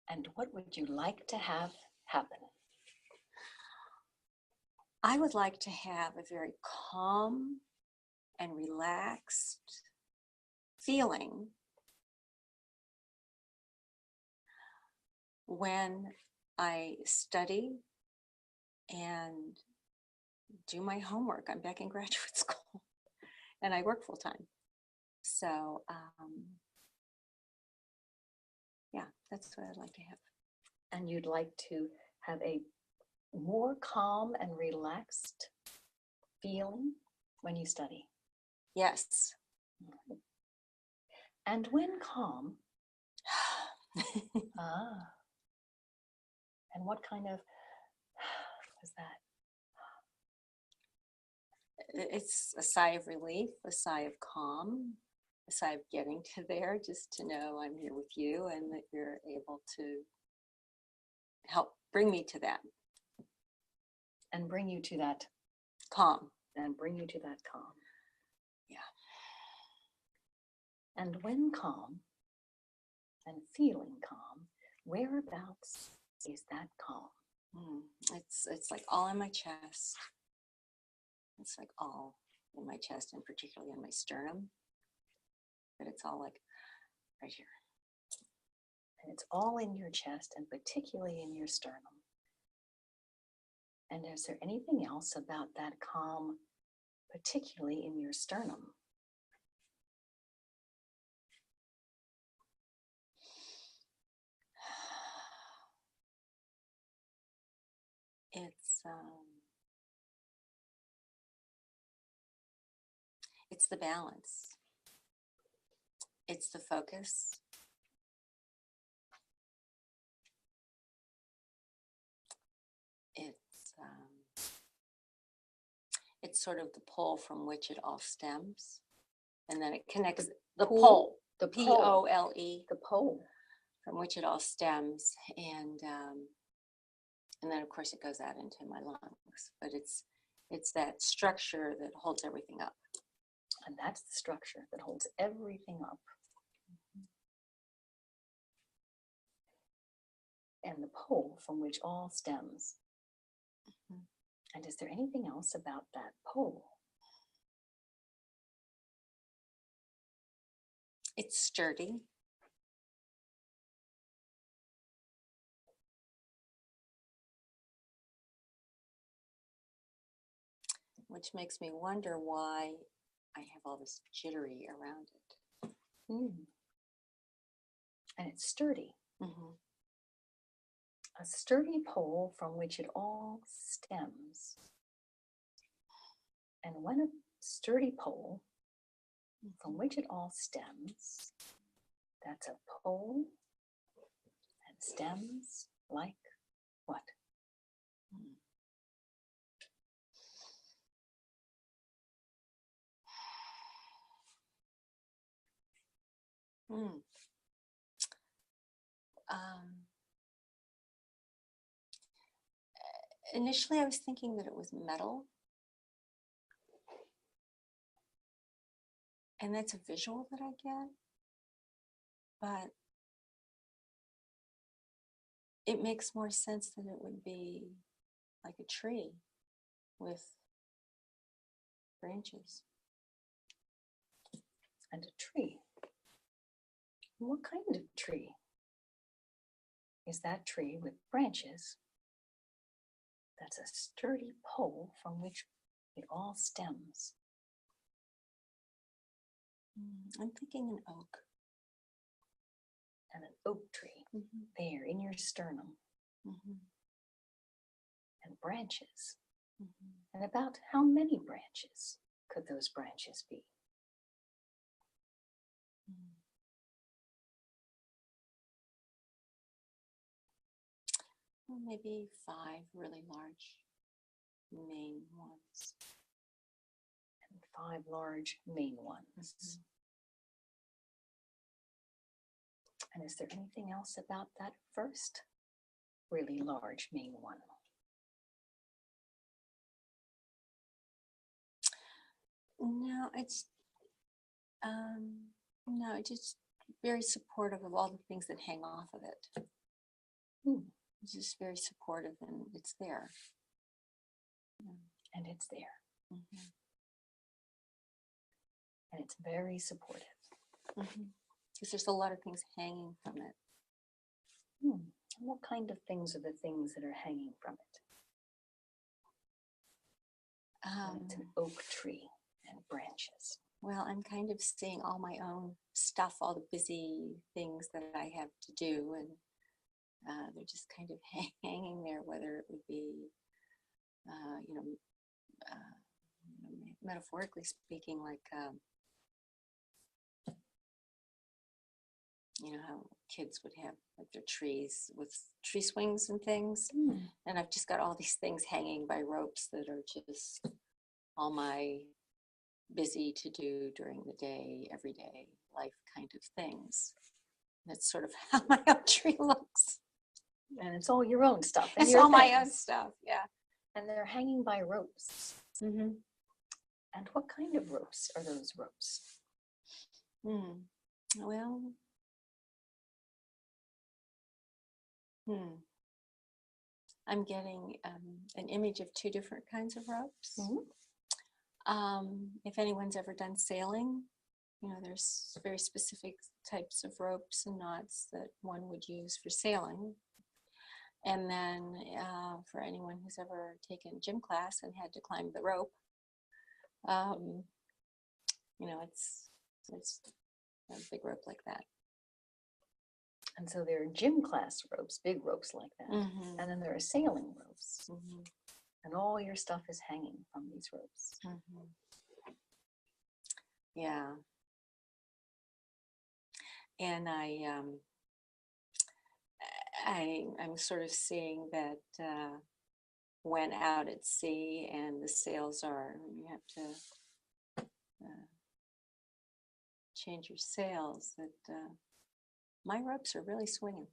And what would you like to have happen? I would like to have a very calm and relaxed feeling when I study and do my homework. I'm back in graduate school and I work full time. So, yeah, that's what I'd like to have. And you'd like to have a more calm and relaxed feeling when you study? Yes. And when calm, and what kind of was that? It's a sigh of relief, a sigh of calm, a sigh of getting to there, just to know I'm here with you and that you're able to help bring me to that. And bring you to that calm. And bring you to that calm. Yeah. And when calm and feeling calm, whereabouts is that calm? It's like all in my chest. It's like all in my chest, and particularly in my sternum. But it's all like right here. And it's all in your chest and particularly in your sternum. And is there anything else about that calm, particularly in your sternum? It's the balance. It's the focus. It's sort of the pole from which it all stems, and then it connects the pole, the P-O-L-E, the pole from which it all stems, and then of course it goes out into my lungs. But it's that structure that holds everything up. And that's the structure that holds everything up. And the pole from which all stems. And is there anything else about that pole? It's sturdy. Which makes me wonder why I have all this jittery around it. And it's sturdy. A sturdy pole from which it all stems. And when a sturdy pole from which it all stems, that's a pole and stems like what? Initially, I was thinking that it was metal. And that's a visual that I get. But it makes more sense that it would be like a tree with branches. And a tree. What kind of tree is that tree with branches? That's a sturdy pole from which it all stems. I'm thinking an oak. And an oak tree there in your sternum. And branches. And about how many branches could those branches be? Well, maybe 5 really large main ones. And 5 large main ones. And is there anything else about that first really large main one? No, it's just very supportive of all the things that hang off of it. Hmm. It's just very supportive, and it's there. And it's there. Mm-hmm. And it's very supportive. Because there's a lot of things hanging from it. Hmm. And what kind of things are the things that are hanging from it? It's an oak tree and branches. Well, I'm kind of seeing all my own stuff, all the busy things that I have to do, and they're just kind of hanging there, whether it would be, metaphorically speaking, like, how kids would have like their trees with tree swings and things. And I've just got all these things hanging by ropes that are just all my busy to do during the day, everyday life kind of things. And that's sort of how my own tree looks. And it's all your own stuff. It's all my own stuff, yeah. And they're hanging by ropes. Mm-hmm. And what kind of ropes are those ropes? Well, I'm getting an image of two different kinds of ropes. If anyone's ever done sailing, there's very specific types of ropes and knots that one would use for sailing. And then for anyone who's ever taken gym class and had to climb the rope, it's a big rope like that. And so there are gym class ropes, big ropes like that. And then there are sailing ropes. And all your stuff is hanging from these ropes. Yeah. And I'm sort of seeing that when out at sea and the sails you have to change your sails, that my ropes are really swinging.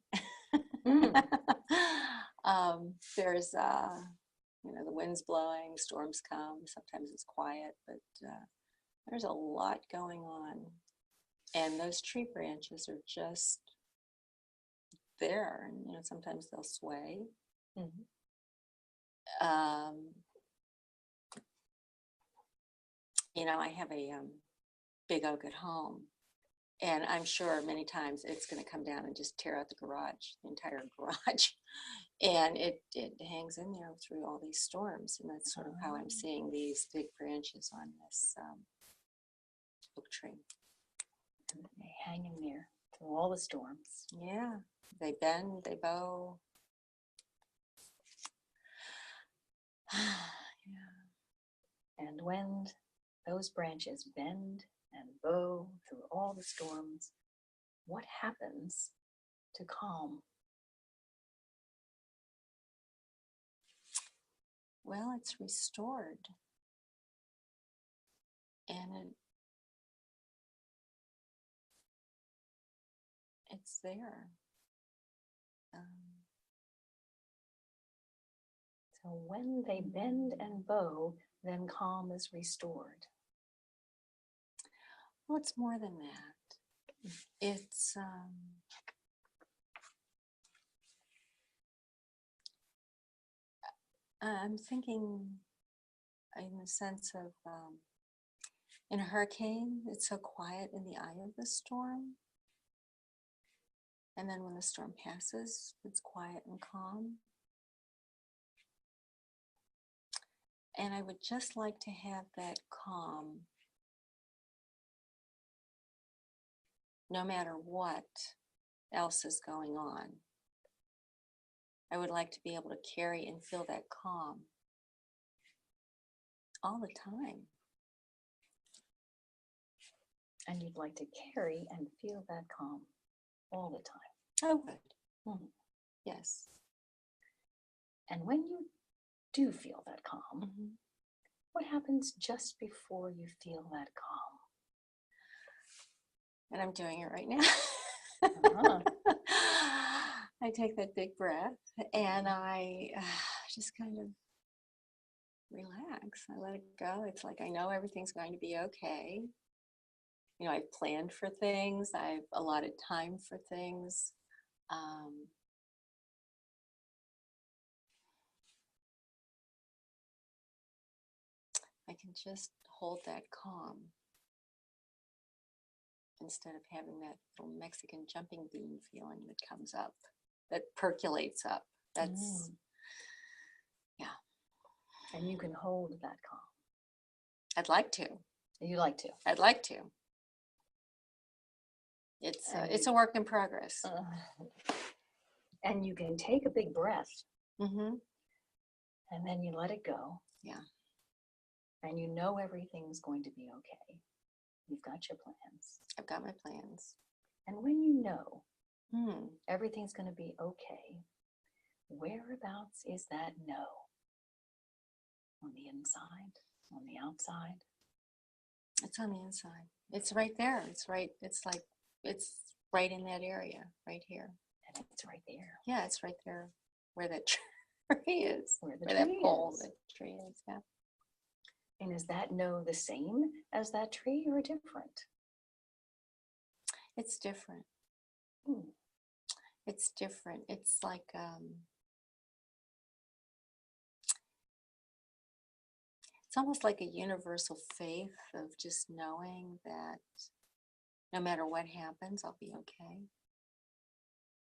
There's the wind's blowing, storms come, sometimes it's quiet, but there's a lot going on. And those tree branches are just there. And, sometimes they'll sway. I have a big oak at home. And I'm sure many times it's going to come down and just tear out the entire garage. And it hangs in there through all these storms. And that's sort of how I'm seeing these big branches on this oak tree. They hang in there through all the storms. Yeah, they bend, they bow. And when those branches bend and bow through all the storms, what happens to calm? Well, it's restored. And it's there. So when they bend and bow, then calm is restored. Well, it's more than that. It's I'm thinking in the sense of in a hurricane, it's so quiet in the eye of the storm. And then when the storm passes, it's quiet and calm. And I would just like to have that calm no matter what else is going on. I would like to be able to carry and feel that calm all the time. And you'd like to carry and feel that calm all the time. I would. Yes. And when you do feel that calm, what happens just before you feel that calm? And I'm doing it right now. I take that big breath and I just kind of relax. I let it go. It's like I know everything's going to be okay. I've planned for things. I've allotted time for things. I can just hold that calm instead of having that little Mexican jumping bean feeling that comes up, that percolates up. That's, yeah. And you can hold that calm. I'd like to. You like to. I'd like to. It's a work in progress. And you can take a big breath Mm-hmm. and then you let it go. Yeah. And you know everything's going to be okay. You've got your plans. I've got my plans. And when you know Hmm. everything's going to be okay, whereabouts is that no? On the inside? On the outside? It's on the inside. It's right there. It's right. It's like, it's right in that area, right here. And it's right there. Yeah, it's right there where that tree is. Where the that tree pole, is. the tree is. Yeah. And is that no the same as that tree or different? It's different. Hmm. It's different. It's like, it's almost like a universal faith of just knowing that no matter what happens, I'll be okay.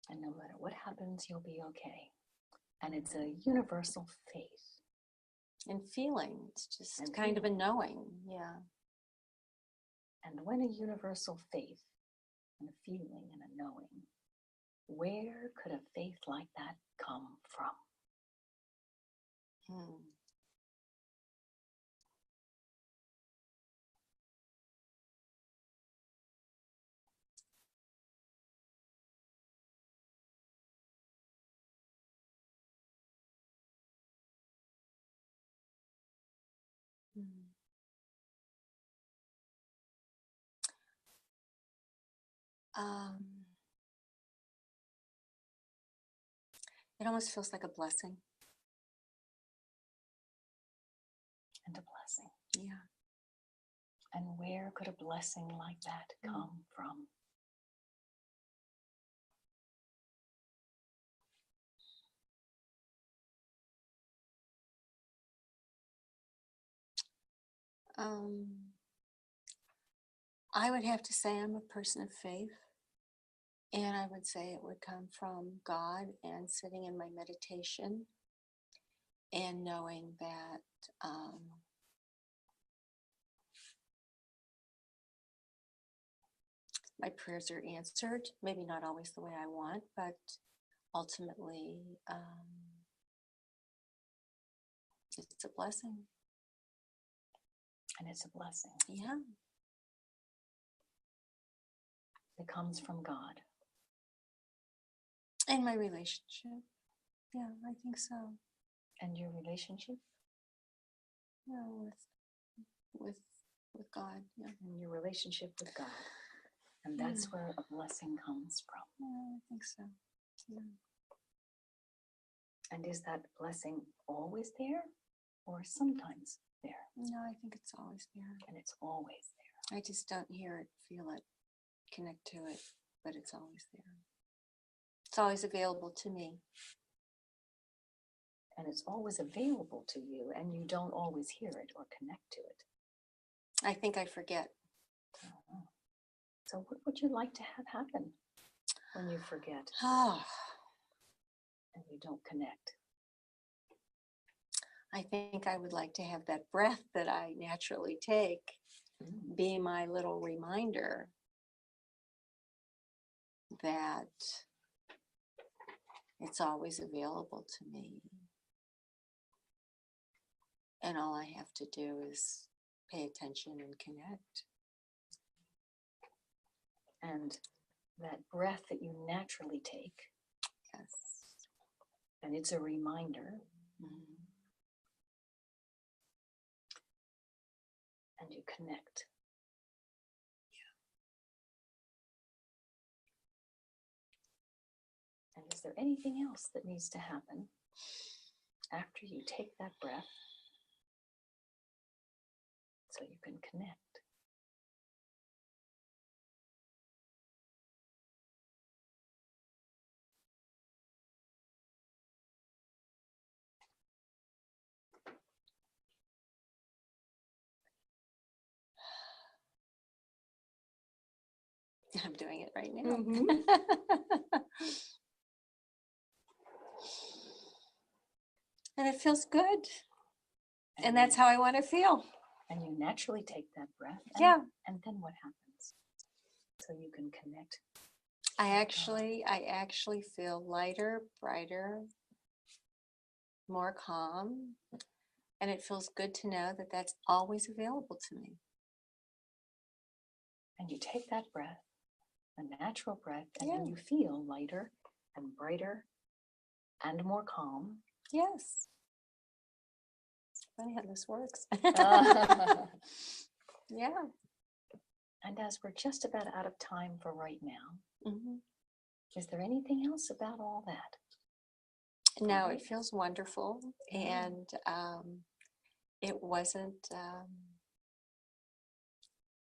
And no matter what happens, you'll be okay. And it's a universal faith. And feeling, it's just And kind of a feeling. knowing. Yeah. And when a universal faith and a feeling and a knowing, where could a faith like that come from? Hmm. Hmm. It almost feels like a blessing. And a blessing. Yeah. And where could a blessing like that come from? I would have to say I'm a person of faith. And I would say it would come from God and sitting in my meditation and knowing that my prayers are answered. Maybe not always the way I want, but ultimately it's a blessing. And it's a blessing. Yeah. It comes from God. And my relationship. Yeah, I think so. And your relationship? Yeah, with God. Yeah. And your relationship with God. And that's where a blessing comes from. Yeah, I think so. Yeah. And is that blessing always there or sometimes there? No, I think it's always there. And it's always there. I just don't hear it, feel it, connect to it, but it's always there. It's always available to me. And it's always available to you, and you don't always hear it or connect to it. I think I forget. So what would you like to have happen when you forget and you don't connect? I think I would like to have that breath that I naturally take be my little reminder that it's always available to me. And all I have to do is pay attention and connect. And that breath that you naturally take, Yes. and it's a reminder, and you connect. And is there anything else that needs to happen after you take that breath so you can connect? I'm doing it right now. Mhm. And it feels good. And And that's how I want to feel. and you naturally take that breath. Yeah. And then what happens? So you can connect. I actually feel lighter, brighter, more calm. And it feels good to know that that's always available to me. And you take that breath, a natural breath, and Yeah. then you feel lighter and brighter and more calm. Yes. It's funny how this works. Yeah. And as we're just about out of time for right now, Mhm. is there anything else about all that? No, Right. it feels wonderful. Yeah. And it wasn't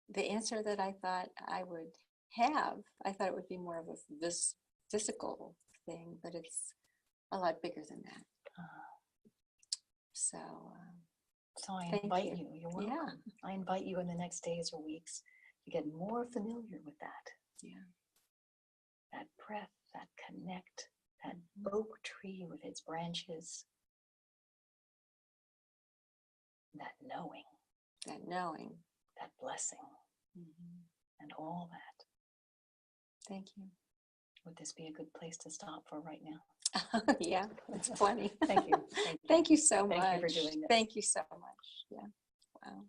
the answer that I thought I would have. I thought it would be more of a physical thing, but it's a lot bigger than that. So So I thank invite you. you. You're welcome. Yeah. I invite you in the next days or weeks to get more familiar with that. Yeah. That breath, that connect, that oak tree with its branches, that knowing, that blessing, and all that. Thank you. Would this be a good place to stop for right now? Yeah, it's plenty. Thank you. Thank you. Thank you so much. Thank you for doing this. Thank you so much. Yeah. Wow.